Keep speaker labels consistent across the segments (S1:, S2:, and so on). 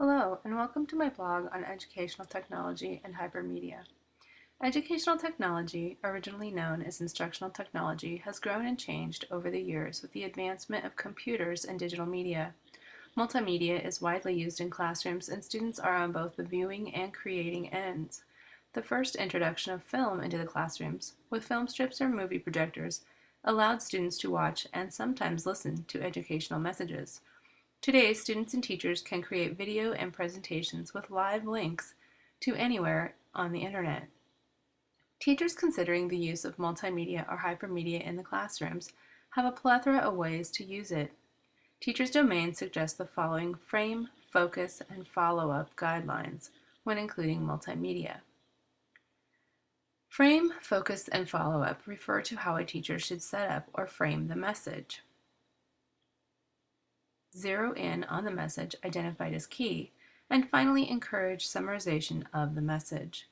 S1: Hello, and welcome to my blog on educational technology and hypermedia. Educational technology, originally known as instructional technology, has grown and changed over the years with the advancement of computers and digital media. Multimedia is widely used in classrooms, and students are on both the viewing and creating ends. The first introduction of film into the classrooms, with film strips or movie projectors, allowed students to watch and sometimes listen to educational messages. Today, students and teachers can create video and presentations with live links to anywhere on the internet. Teachers considering the use of multimedia or hypermedia in the classrooms have a plethora of ways to use it. Teachers' domain suggests the following frame, focus, and follow-up guidelines when including multimedia. Frame, focus, and follow-up refer to how a teacher should set up or frame the message. Zero in on the message identified as key, and finally encourage summarization of the message.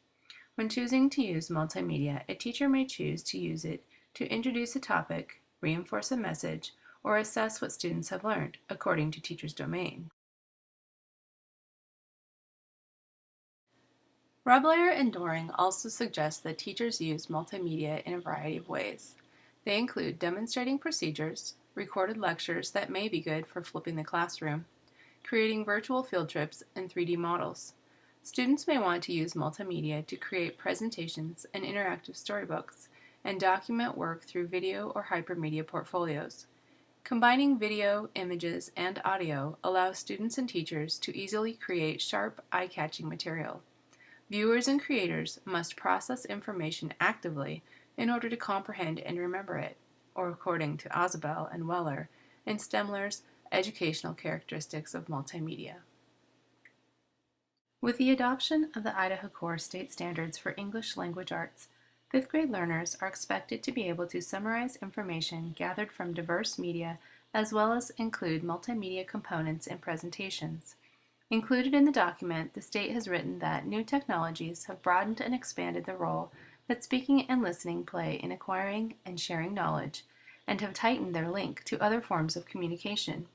S1: When choosing to use multimedia, a teacher may choose to use it to introduce a topic, reinforce a message, or assess what students have learned, according to teacher's domain. Roblayer and Doring also suggest that teachers use multimedia in a variety of ways. They include demonstrating procedures, recorded lectures that may be good for flipping the classroom, creating virtual field trips, and 3D models. Students may want to use multimedia to create presentations and interactive storybooks and document work through video or hypermedia portfolios. Combining video, images, and audio allows students and teachers to easily create sharp, eye-catching material. Viewers and creators must process information actively in order to comprehend and remember it, or according to Ozabel and Weller in Stemler's Educational Characteristics of Multimedia. With the adoption of the Idaho Core State Standards for English Language Arts, 5th grade learners are expected to be able to summarize information gathered from diverse media as well as include multimedia components in presentations. Included in the document, the state has written that new technologies have broadened and expanded the role that speaking and listening play in acquiring and sharing knowledge, and have tightened their link to other forms of communication.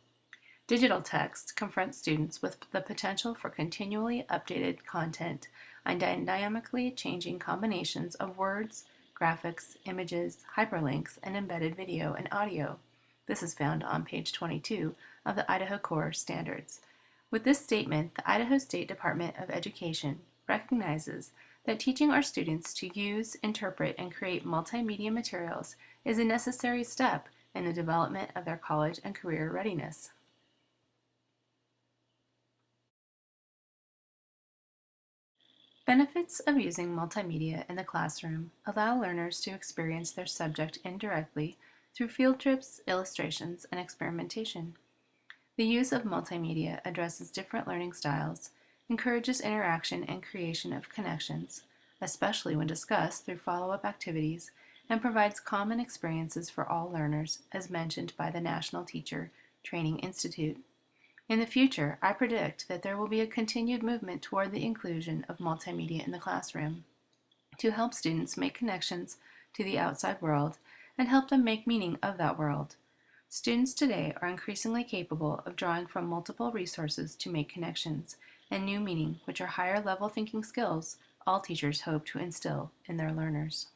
S1: Digital text confronts students with the potential for continually updated content and dynamically changing combinations of words, graphics, images, hyperlinks, and embedded video and audio. This is found on page 22 of the Idaho Core Standards. With this statement, the Idaho State Department of Education recognizes that teaching our students to use, interpret, and create multimedia materials is a necessary step in the development of their college and career readiness. Benefits of using multimedia in the classroom allow learners to experience their subject indirectly through field trips, illustrations, and experimentation. The use of multimedia addresses different learning styles, encourages interaction and creation of connections, especially when discussed through follow-up activities, and provides common experiences for all learners, as mentioned by the National Teacher Training Institute. In the future, I predict that there will be a continued movement toward the inclusion of multimedia in the classroom to help students make connections to the outside world and help them make meaning of that world. Students today are increasingly capable of drawing from multiple resources to make connections and new meaning, which are higher level thinking skills all teachers hope to instill in their learners.